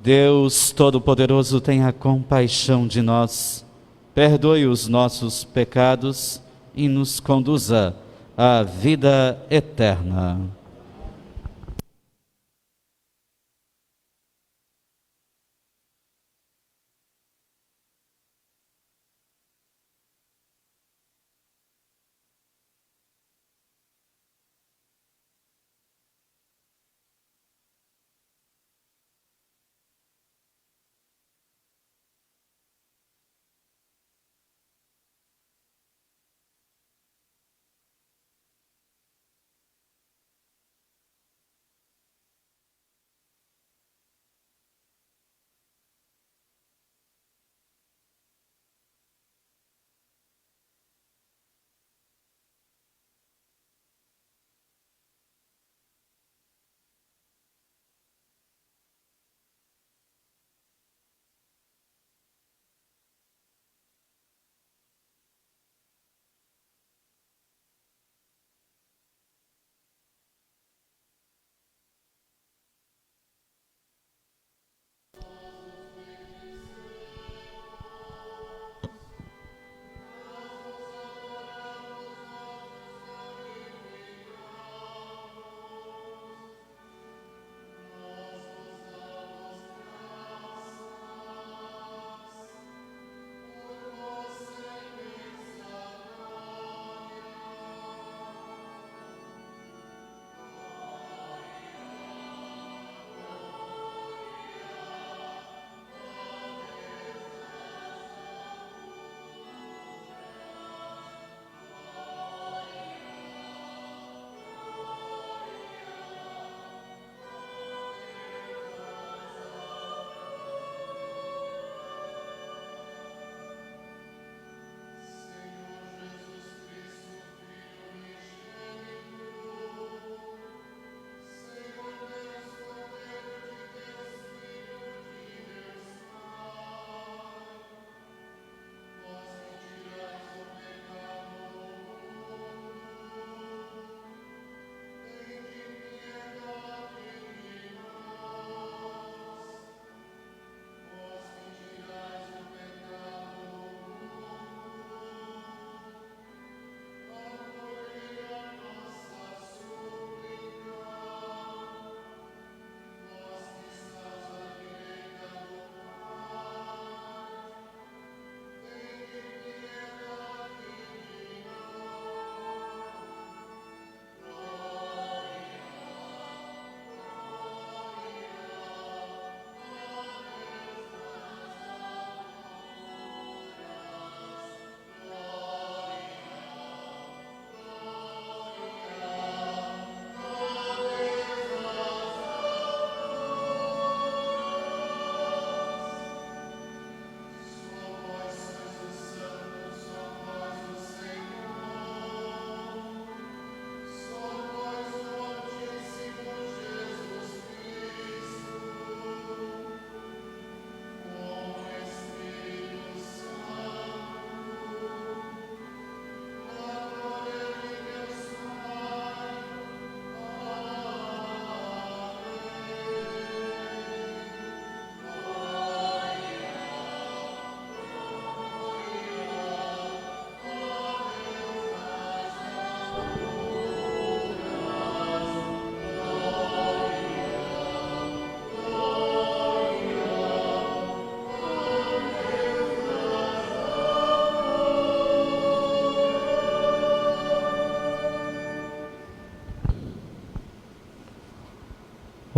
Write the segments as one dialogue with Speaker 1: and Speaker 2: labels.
Speaker 1: Deus Todo-Poderoso, tenha compaixão de nós, perdoe os nossos pecados e nos conduza à vida eterna.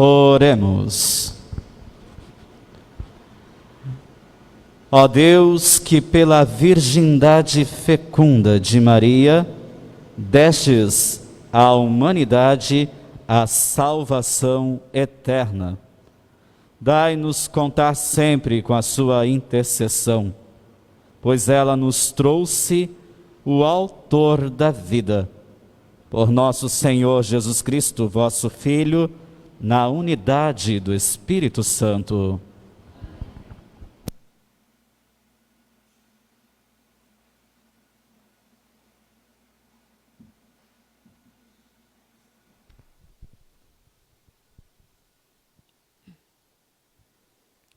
Speaker 1: Oremos. Ó Deus, que pela virgindade fecunda de Maria, destes à humanidade a salvação eterna, dai-nos contar sempre com a sua intercessão, pois ela nos trouxe o autor da vida. Por nosso Senhor Jesus Cristo, vosso Filho, na unidade do Espírito Santo.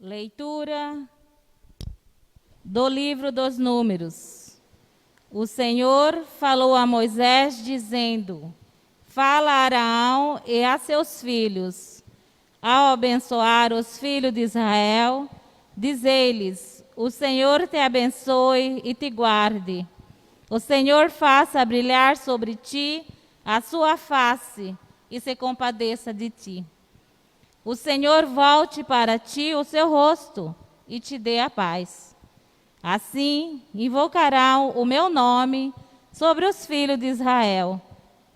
Speaker 2: Leitura do livro dos Números. O Senhor falou a Moisés, dizendo: Fala a Araão e a seus filhos, ao abençoar os filhos de Israel, diz-lhes: O Senhor te abençoe e te guarde. O Senhor faça brilhar sobre ti a sua face e se compadeça de ti. O Senhor volte para ti o seu rosto e te dê a paz. Assim invocarão o meu nome sobre os filhos de Israel,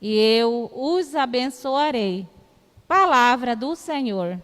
Speaker 2: e eu os abençoarei. Palavra do Senhor.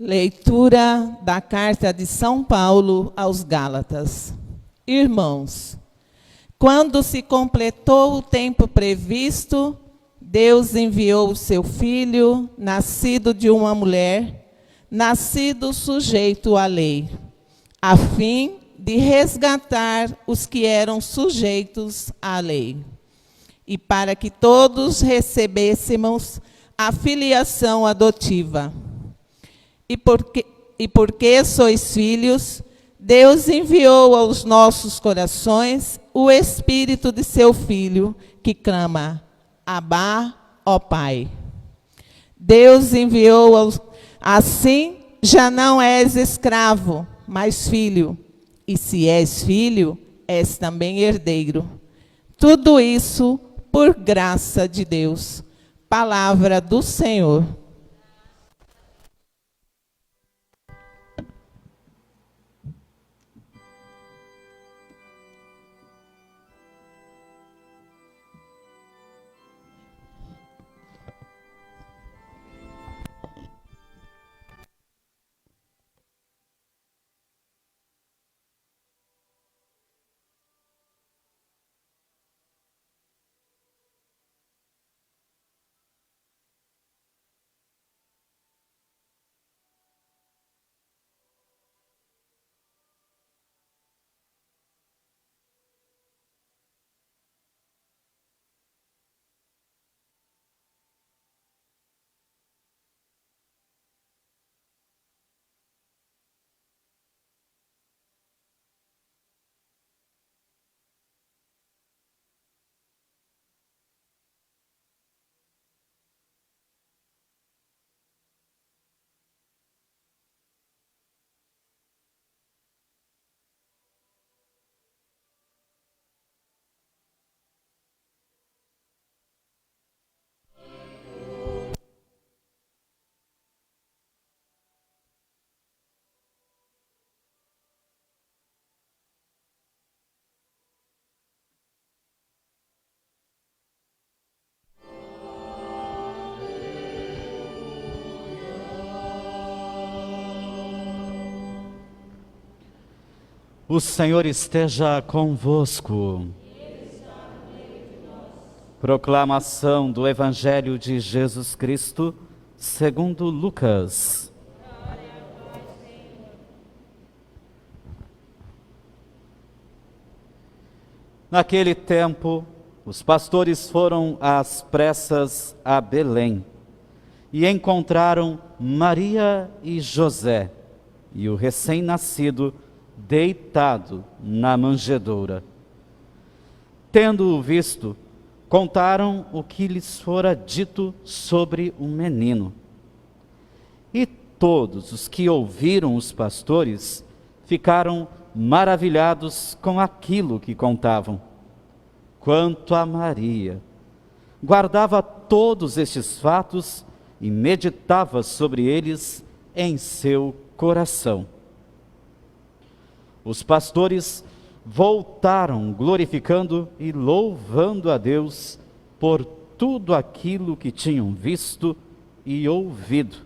Speaker 3: Leitura da carta de São Paulo aos Gálatas. Irmãos, quando se completou o tempo previsto, Deus enviou o seu Filho, nascido de uma mulher, nascido sujeito à lei, a fim de resgatar os que eram sujeitos à lei, e para que todos recebêssemos a filiação adotiva. E porque sois filhos, Deus enviou aos nossos corações o Espírito de seu Filho, que clama: Abá, ó Pai. Deus enviou, assim já não és escravo, mas filho. E se és filho, és também herdeiro. Tudo isso por graça de Deus. Palavra do Senhor.
Speaker 1: O Senhor esteja convosco. Proclamação do Evangelho de Jesus Cristo, segundo Lucas. Naquele tempo, os pastores foram às pressas a Belém e encontraram Maria e José e o recém-nascido deitado na manjedoura. Tendo-o visto, contaram o que lhes fora dito sobre o menino. E todos os que ouviram os pastores ficaram maravilhados com aquilo que contavam. Quanto a Maria, guardava todos estes fatos e meditava sobre eles em seu coração. Os pastores voltaram glorificando e louvando a Deus por tudo aquilo que tinham visto e ouvido,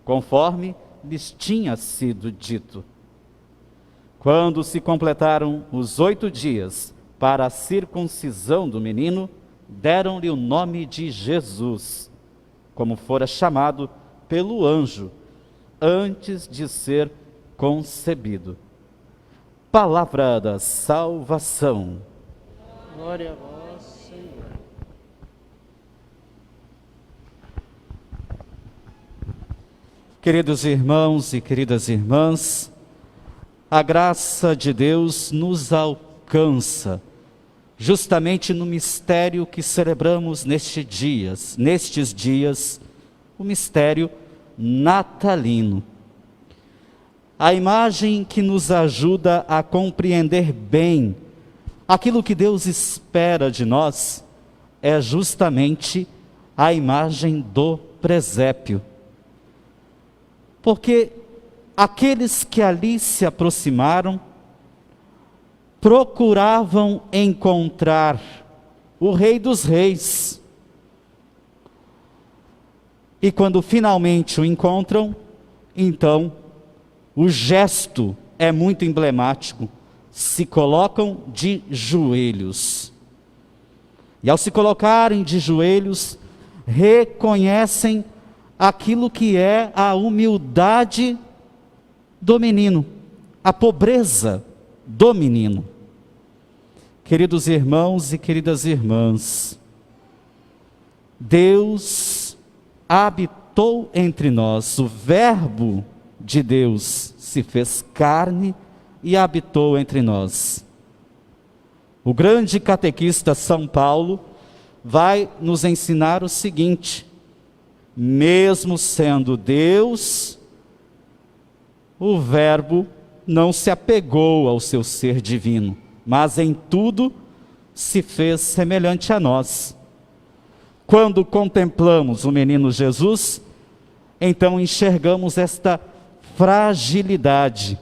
Speaker 1: conforme lhes tinha sido dito. Quando se completaram os 8 dias para a circuncisão do menino, deram-lhe o nome de Jesus, como fora chamado pelo anjo, antes de ser concebido. Palavra da salvação.
Speaker 4: Glória a vós, Senhor.
Speaker 1: Queridos irmãos e queridas irmãs, a graça de Deus nos alcança justamente no mistério que celebramos nestes dias, o mistério natalino. A imagem que nos ajuda a compreender bem aquilo que Deus espera de nós é justamente a imagem do presépio. Porque aqueles que ali se aproximaram procuravam encontrar o Rei dos Reis. E quando finalmente o encontram, então o gesto é muito emblemático. Se colocam de joelhos. E ao se colocarem de joelhos, reconhecem aquilo que é a humildade do menino, a pobreza do menino. Queridos irmãos e queridas irmãs, Deus habitou entre nós, o Verbo de Deus se fez carne e habitou entre nós. O grande catequista São Paulo vai nos ensinar o seguinte: mesmo sendo Deus, o Verbo não se apegou ao seu ser divino, mas em tudo se fez semelhante a nós. Quando contemplamos o menino Jesus, então enxergamos esta fragilidade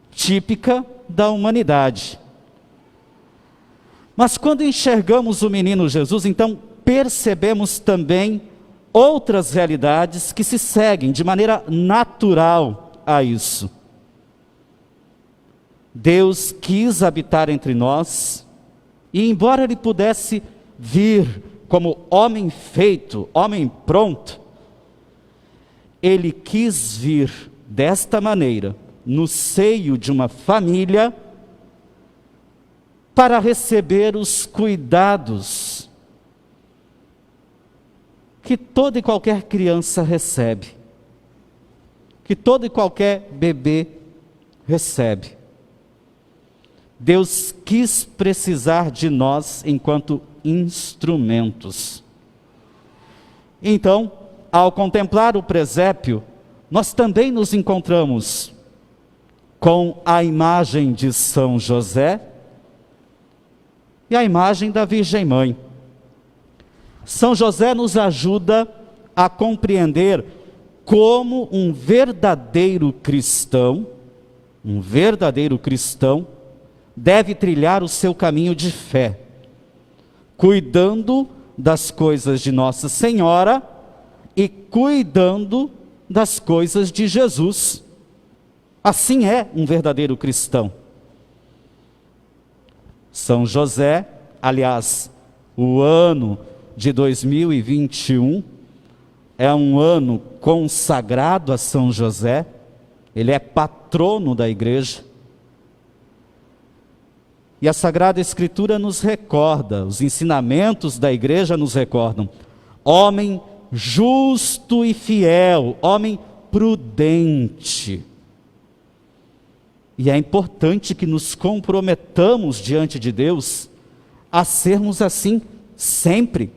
Speaker 1: típica da humanidade. Mas quando enxergamos o menino Jesus, então percebemos também outras realidades que se seguem de maneira natural a isso. Deus quis habitar entre nós, e embora Ele pudesse vir como homem feito, homem pronto, Ele quis vir desta maneira, no seio de uma família, para receber os cuidados que toda e qualquer criança recebe, que todo e qualquer bebê recebe. Deus quis precisar de nós enquanto instrumentos. Então, ao contemplar o presépio, nós também nos encontramos com a imagem de São José e a imagem da Virgem Mãe. São José nos ajuda a compreender como um verdadeiro cristão deve trilhar o seu caminho de fé, cuidando das coisas de Nossa Senhora e cuidando das coisas de Jesus. Assim é um verdadeiro cristão. São José, aliás, o ano de 2021 é um ano consagrado a São José. Ele é patrono da igreja. E a Sagrada Escritura nos recorda, os ensinamentos da igreja nos recordam: homem justo e fiel, homem prudente. E é importante que nos comprometamos diante de Deus a sermos assim sempre.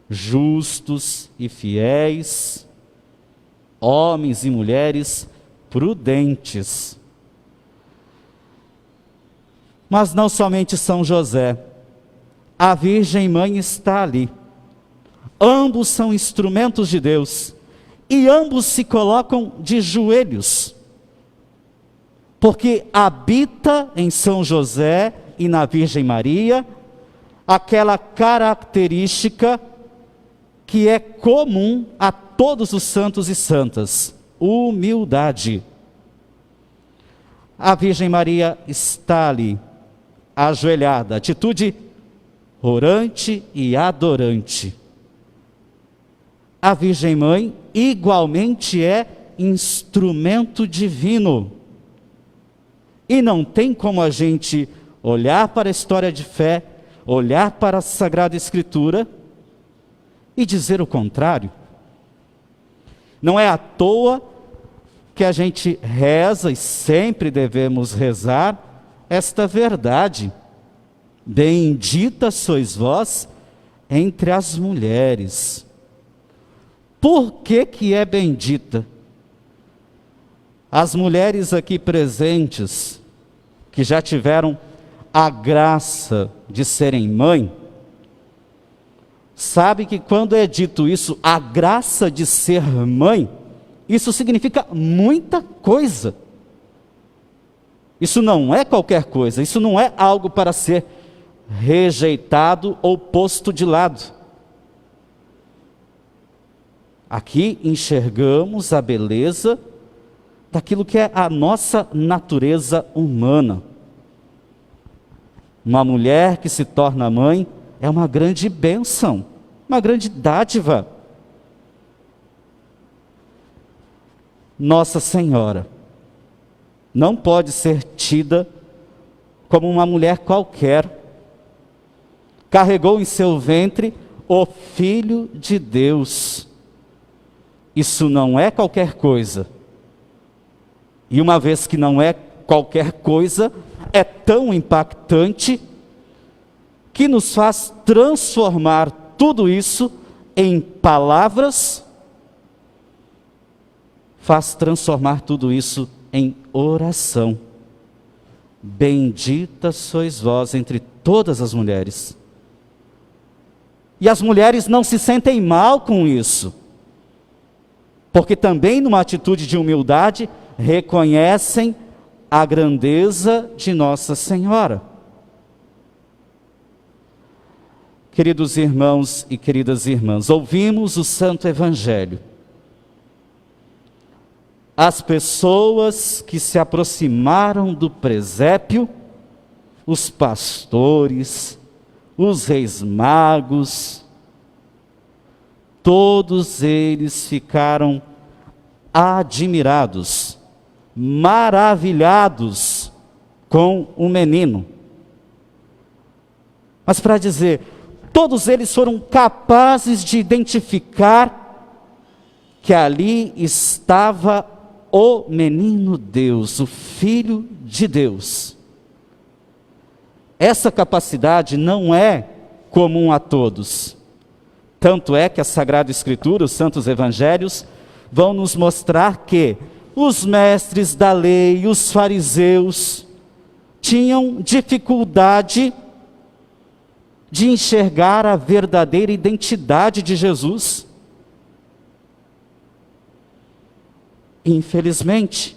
Speaker 1: Justos e fiéis, homens e mulheres prudentes. Mas não somente São José, a Virgem Mãe está ali. Ambos são instrumentos de Deus e ambos se colocam de joelhos, porque habita em São José e na Virgem Maria aquela característica que é comum a todos os santos e santas: humildade. A Virgem Maria está ali, ajoelhada, atitude orante e adorante. A Virgem Mãe igualmente é instrumento divino. E não tem como a gente olhar para a história de fé, olhar para a Sagrada Escritura e dizer o contrário. Não é à toa que a gente reza, e sempre devemos rezar, esta verdade: bendita sois vós entre as mulheres. Por que é bendita? As mulheres aqui presentes, que já tiveram a graça de serem mãe, sabe que quando é dito isso, a graça de ser mãe, isso significa muita coisa. Isso não é qualquer coisa, isso não é algo para ser rejeitado ou posto de lado. Aqui enxergamos a beleza daquilo que é a nossa natureza humana. Uma mulher que se torna mãe é uma grande bênção, uma grande dádiva. Nossa Senhora não pode ser tida como uma mulher qualquer. Carregou em seu ventre o Filho de Deus. Isso não é qualquer coisa. E uma vez que não é qualquer coisa, é tão impactante que nos faz transformar tudo isso em palavras, faz transformar tudo isso em oração. Bendita sois vós entre todas as mulheres. E as mulheres não se sentem mal com isso, porque também numa atitude de humildade reconhecem a grandeza de Nossa Senhora. Queridos irmãos e queridas irmãs, ouvimos o Santo Evangelho. As pessoas que se aproximaram do presépio, os pastores, os reis magos, todos eles ficaram admirados, maravilhados com o menino. Mas para dizer, todos eles foram capazes de identificar que ali estava o menino Deus, o Filho de Deus. Essa capacidade não é comum a todos. Tanto é que a Sagrada Escritura, os Santos Evangelhos, vão nos mostrar que os mestres da lei, os fariseus, tinham dificuldade de enxergar a verdadeira identidade de Jesus. Infelizmente,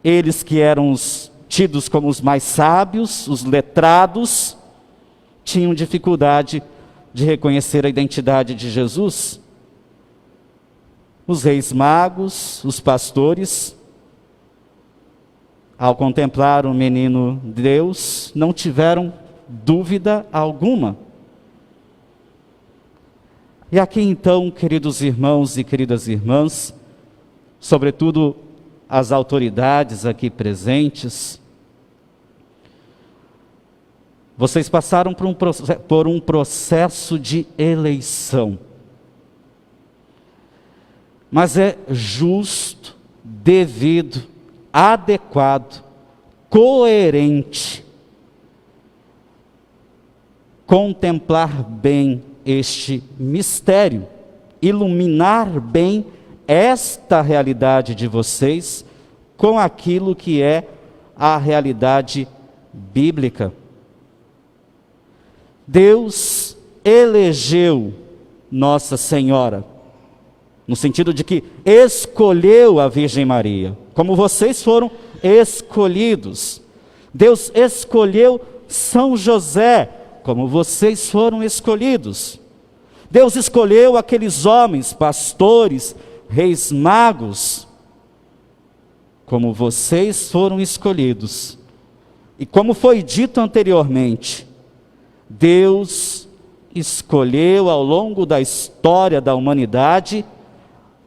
Speaker 1: eles que eram tidos como os mais sábios, os letrados, tinham dificuldade de reconhecer a identidade de Jesus. Os reis magos, os pastores, ao contemplar o menino Deus, não tiveram dúvida alguma. E aqui então, queridos irmãos e queridas irmãs, sobretudo as autoridades aqui presentes, vocês passaram por um processo de eleição. Mas é justo, devido, adequado, coerente contemplar bem este mistério, iluminar bem esta realidade de vocês com aquilo que é a realidade bíblica. Deus elegeu Nossa Senhora, no sentido de que escolheu a Virgem Maria, como vocês foram escolhidos. Deus escolheu São José, como vocês foram escolhidos. Deus escolheu aqueles homens, pastores, reis magos, como vocês foram escolhidos. E como foi dito anteriormente, Deus escolheu ao longo da história da humanidade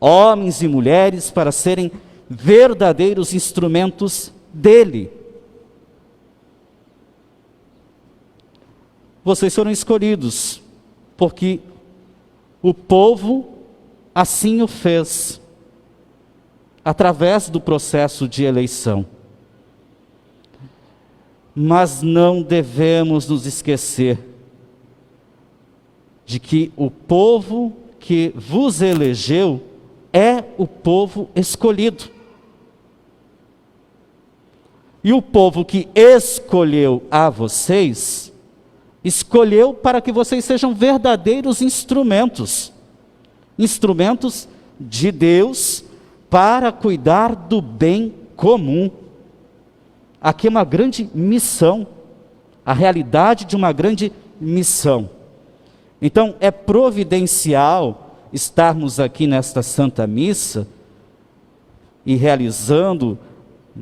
Speaker 1: homens e mulheres para serem verdadeiros instrumentos dele. Vocês foram escolhidos porque o povo assim o fez, através do processo de eleição. Mas não devemos nos esquecer de que o povo que vos elegeu é o povo escolhido. E o povo que escolheu a vocês, escolheu para que vocês sejam verdadeiros instrumentos de Deus para cuidar do bem comum. Aqui é uma grande missão, a realidade de uma grande missão. Então é providencial estarmos aqui nesta Santa Missa e realizando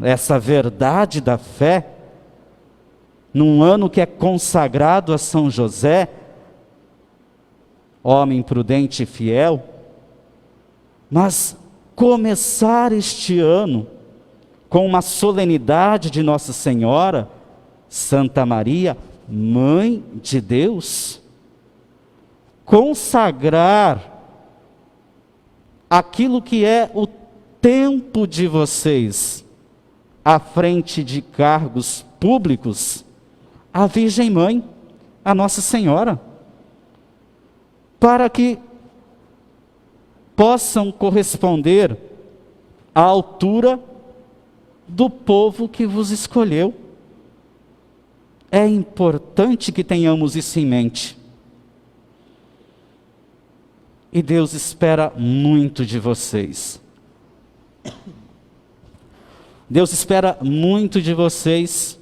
Speaker 1: essa verdade da fé, num ano que é consagrado a São José, homem prudente e fiel, mas começar este ano com uma solenidade de Nossa Senhora, Santa Maria, Mãe de Deus, consagrar aquilo que é o tempo de vocês à frente de cargos públicos à Virgem Mãe, a Nossa Senhora, para que possam corresponder à altura do povo que vos escolheu. É importante que tenhamos isso em mente. E Deus espera muito de vocês. Deus espera muito de vocês,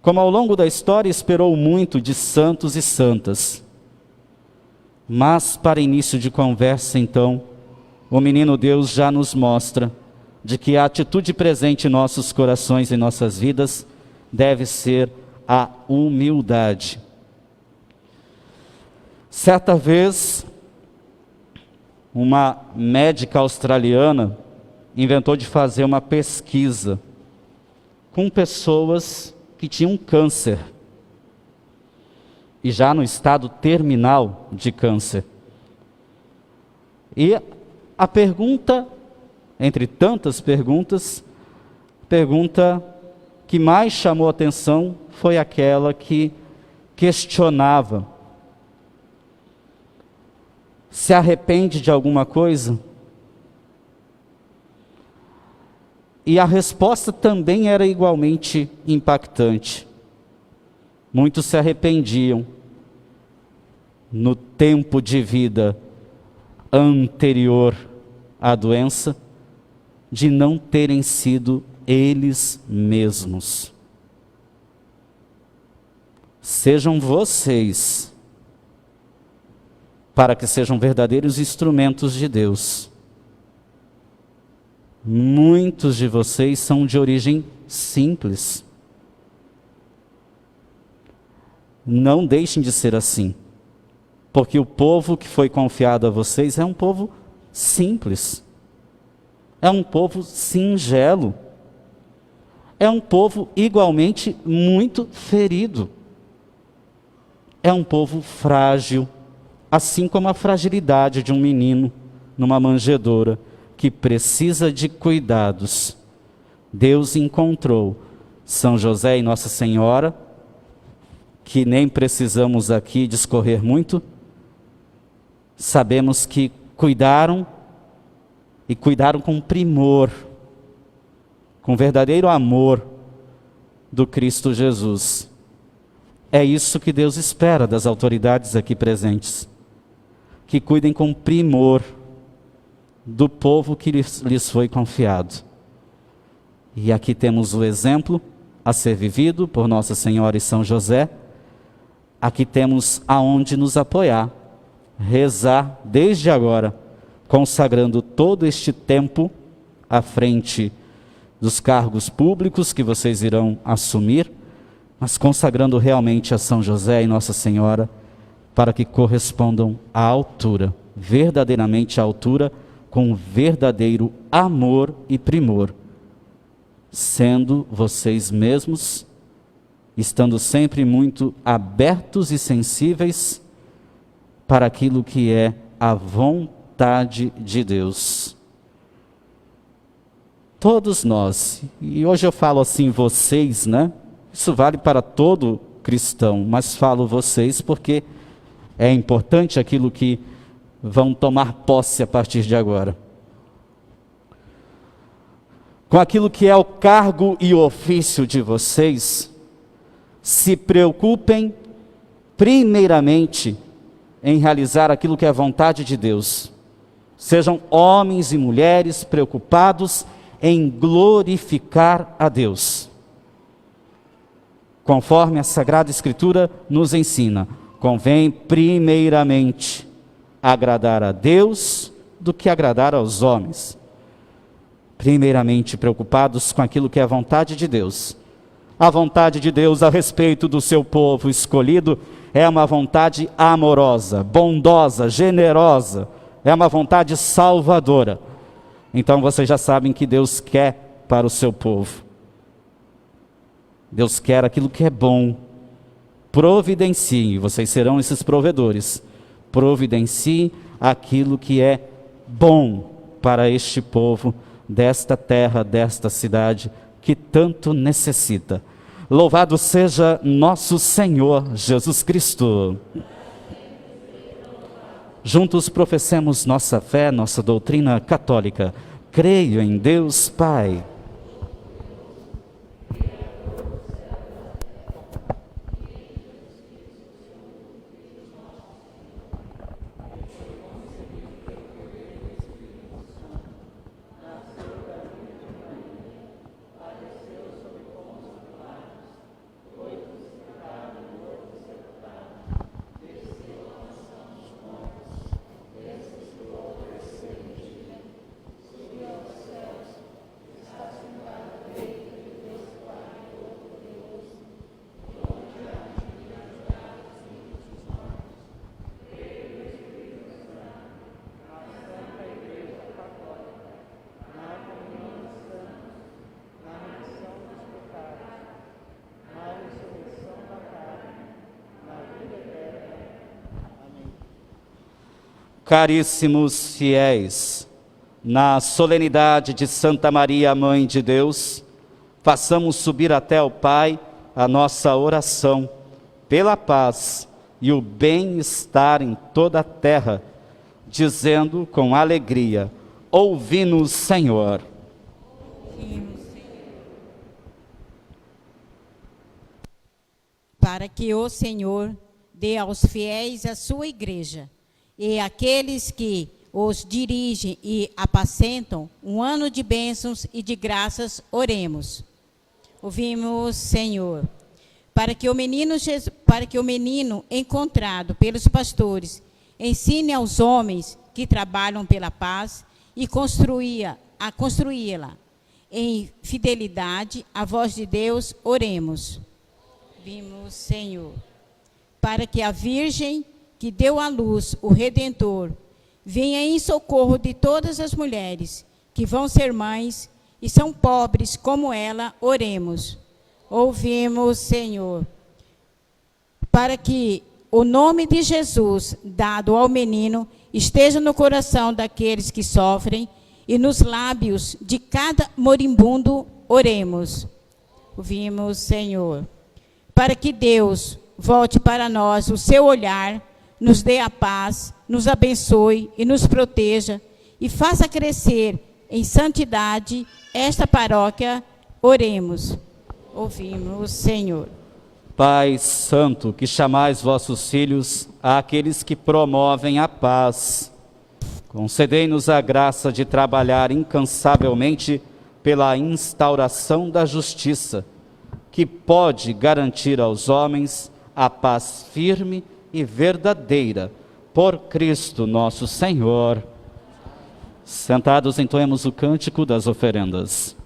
Speaker 1: como ao longo da história esperou muito de santos e santas. Mas para início de conversa, então, o menino Deus já nos mostra de que a atitude presente em nossos corações e nossas vidas deve ser a humildade. Certa vez, uma médica australiana inventou de fazer uma pesquisa com pessoas que tinham câncer, e já no estado terminal de câncer. E a pergunta, entre tantas perguntas, a pergunta que mais chamou a atenção foi aquela que questionava: se arrepende de alguma coisa? E a resposta também era igualmente impactante. Muitos se arrependiam no tempo de vida anterior à doença de não terem sido eles mesmos. Sejam vocês, para que sejam verdadeiros instrumentos de Deus. Muitos de vocês são de origem simples. Não deixem de ser assim, porque o povo que foi confiado a vocês é um povo simples, é um povo singelo, é um povo igualmente muito ferido, é um povo frágil, assim como a fragilidade de um menino numa manjedoura que precisa de cuidados. Deus encontrou São José e Nossa Senhora, que nem precisamos aqui discorrer muito, sabemos que cuidaram, e cuidaram com primor, com verdadeiro amor do Cristo Jesus. É isso que Deus espera das autoridades aqui presentes, que cuidem com primor do povo que lhes foi confiado. E aqui temos o exemplo a ser vivido por Nossa Senhora e São José. Aqui temos aonde nos apoiar, rezar desde agora, consagrando todo este tempo à frente dos cargos públicos que vocês irão assumir, mas consagrando realmente a São José e Nossa Senhora, para que correspondam à altura, verdadeiramente à altura, com verdadeiro amor e primor, sendo vocês mesmos, estando sempre muito abertos e sensíveis para aquilo que é a vontade de Deus. Todos nós, e hoje eu falo assim vocês, né? Isso vale para todo cristão, mas falo vocês porque é importante aquilo que vão tomar posse a partir de agora. Com aquilo que é o cargo e o ofício de vocês, se preocupem primeiramente em realizar aquilo que é a vontade de Deus. Sejam homens e mulheres preocupados em glorificar a Deus. Conforme a Sagrada Escritura nos ensina, convém primeiramente agradar a Deus do que agradar aos homens. Primeiramente preocupados com aquilo que é a vontade de Deus. A vontade de Deus a respeito do seu povo escolhido é uma vontade amorosa, bondosa, generosa, é uma vontade salvadora. Então vocês já sabem que Deus quer para o seu povo. Deus quer aquilo que é bom. Providenciem, vocês serão esses provedores. Providenciem aquilo que é bom para este povo, desta terra, desta cidade, que tanto necessita. Louvado seja nosso Senhor Jesus Cristo. Juntos professemos nossa fé, nossa doutrina católica. Creio em Deus Pai, caríssimos fiéis, na solenidade de Santa Maria, Mãe de Deus, façamos subir até o Pai a nossa oração pela paz e o bem-estar em toda a terra, dizendo com alegria: ouvi-nos, Senhor.
Speaker 5: Para que o Senhor dê aos fiéis a sua igreja e aqueles que os dirigem e apacentam um ano de bênçãos e de graças, oremos. Ouvimos, Senhor, para que o menino encontrado pelos pastores ensine aos homens que trabalham pela paz e construí-la em fidelidade à voz de Deus, oremos. Ouvimos, Senhor, para que a Virgem que deu à luz o Redentor venha em socorro de todas as mulheres que vão ser mães e são pobres como ela, oremos. Ouvimos, Senhor, para que o nome de Jesus, dado ao menino, esteja no coração daqueles que sofrem e nos lábios de cada moribundo, oremos. Ouvimos, Senhor, para que Deus volte para nós o seu olhar, nos dê a paz, nos abençoe e nos proteja e faça crescer em santidade esta paróquia, oremos. Ouvimos, Senhor.
Speaker 1: Pai Santo, que chamais vossos filhos àqueles que promovem a paz, concedei-nos a graça de trabalhar incansavelmente pela instauração da justiça, que pode garantir aos homens a paz firme e verdadeira, por Cristo nosso Senhor. Sentados, entoemos o cântico das oferendas.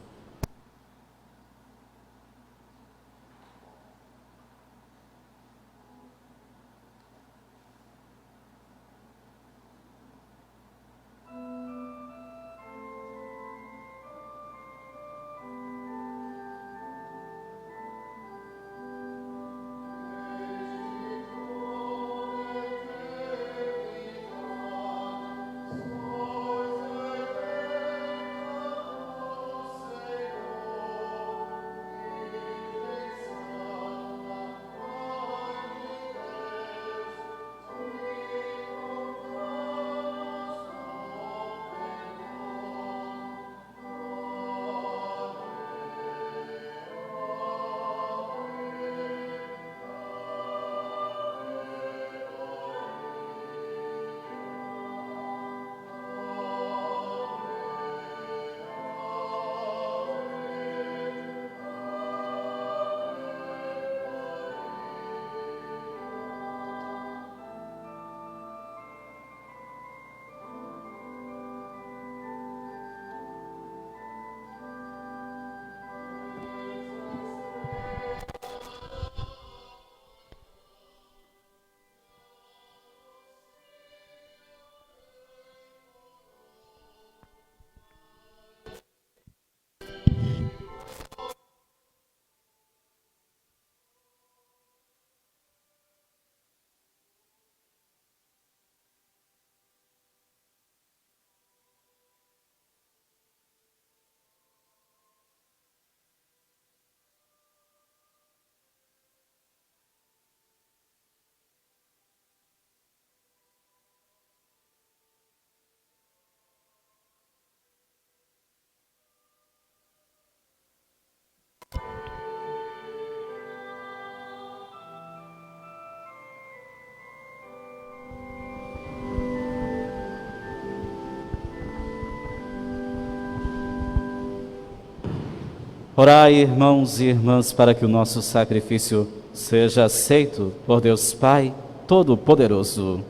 Speaker 1: Orai, irmãos e irmãs, para que o nosso sacrifício seja aceito por Deus Pai Todo-Poderoso.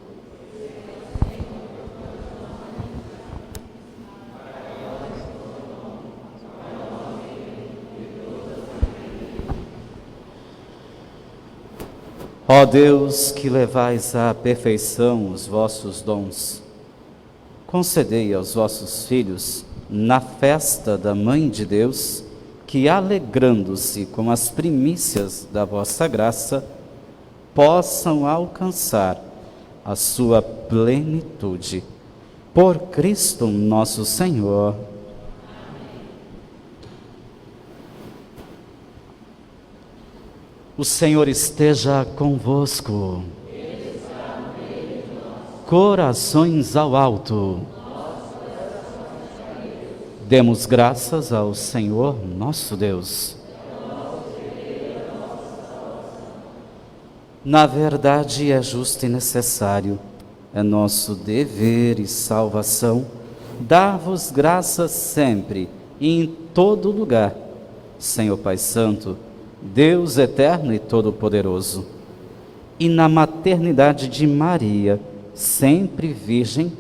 Speaker 1: Ó Deus, que levais à perfeição os vossos dons, concedei aos vossos filhos, na festa da Mãe de Deus, que, alegrando-se com as primícias da vossa graça, possam alcançar a sua plenitude. Por Cristo nosso Senhor. O Senhor esteja convosco. Corações ao alto. Demos graças ao Senhor nosso Deus. Na verdade, é justo e necessário, é nosso dever e salvação, dar-vos graças sempre e em todo lugar, Senhor Pai Santo, Deus eterno e todo-poderoso, e na maternidade de Maria, sempre Virgem,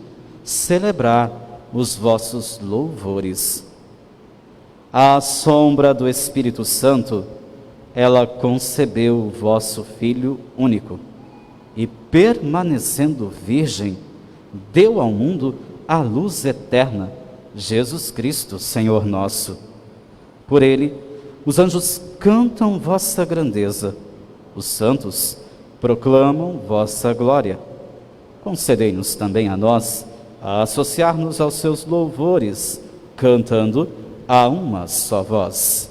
Speaker 1: celebrar os vossos louvores. À sombra do Espírito Santo, ela concebeu o vosso Filho único, e permanecendo virgem, deu ao mundo a luz eterna, Jesus Cristo, Senhor nosso. Por ele, os anjos cantam vossa grandeza, os santos proclamam vossa glória. Concedei-nos também a nós a associar-nos aos seus louvores, cantando a uma só voz.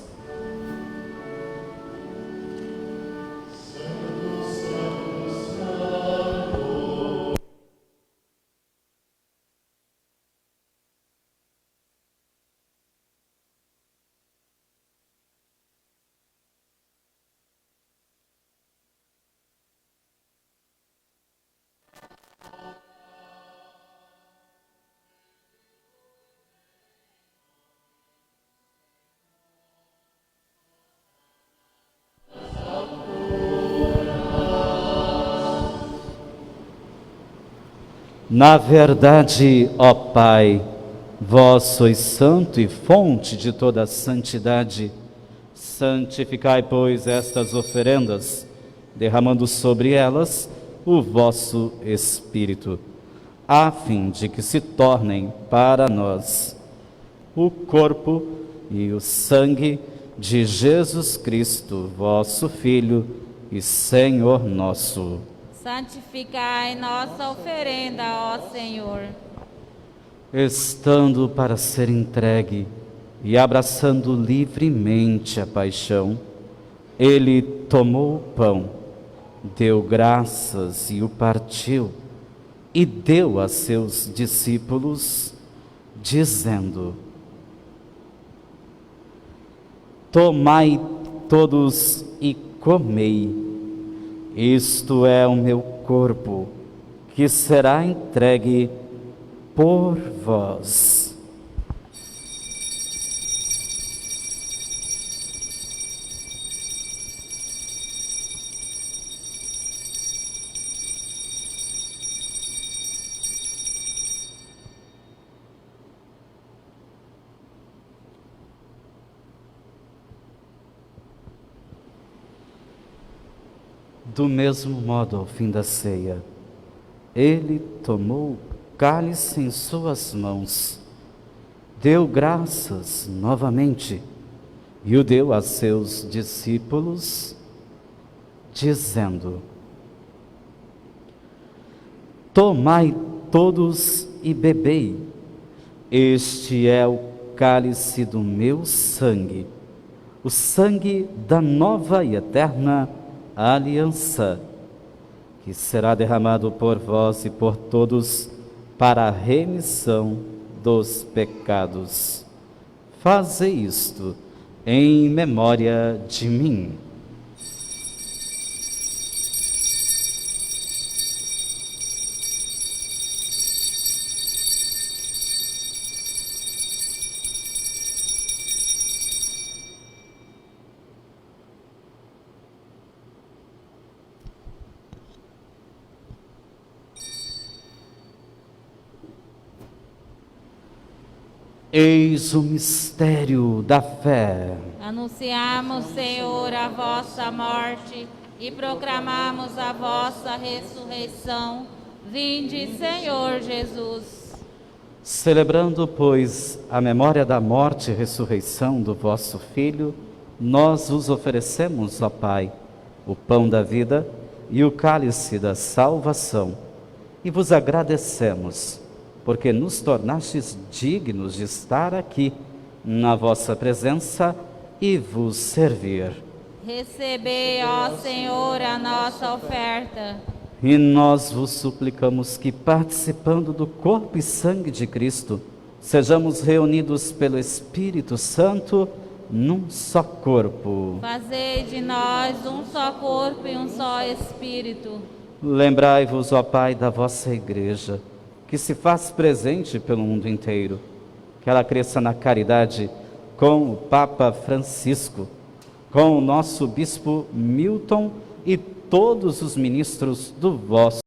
Speaker 1: Na verdade, ó Pai, vós sois santo e fonte de toda a santidade. Santificai, pois, estas oferendas, derramando sobre elas o vosso Espírito, a fim de que se tornem para nós o corpo e o sangue de Jesus Cristo, vosso Filho e Senhor nosso.
Speaker 2: Santificai nossa oferenda, ó Senhor.
Speaker 1: Estando para ser entregue e abraçando livremente a paixão, ele tomou o pão, deu graças e o partiu, e deu a seus discípulos, dizendo: Tomai todos e comei. Isto é o meu corpo, que será entregue por vós. Do mesmo modo, ao fim da ceia, ele tomou o cálice em suas mãos, deu graças novamente e o deu a seus discípulos, dizendo: Tomai todos e bebei, este é o cálice do meu sangue, o sangue da nova e eterna aliança, que será derramado por vós e por todos para a remissão dos pecados. Fazei isto em memória de mim. Eis o mistério da fé.
Speaker 2: Anunciamos, Senhor, a vossa morte e proclamamos a vossa ressurreição. Vinde, Senhor Jesus.
Speaker 1: Celebrando, pois, a memória da morte e ressurreição do vosso Filho, nós vos oferecemos, ó Pai, o pão da vida e o cálice da salvação, e vos agradecemos, porque nos tornastes dignos de estar aqui, na vossa presença, e vos servir.
Speaker 2: Recebei, ó Senhor, a nossa oferta.
Speaker 1: E nós vos suplicamos que, participando do corpo e sangue de Cristo, sejamos reunidos pelo Espírito Santo num só corpo.
Speaker 2: Fazei de nós um só corpo e um só Espírito.
Speaker 1: Lembrai-vos, ó Pai, da vossa Igreja, que se faz presente pelo mundo inteiro, que ela cresça na caridade com o Papa Francisco, com o nosso Bispo Milton e todos os ministros do vosso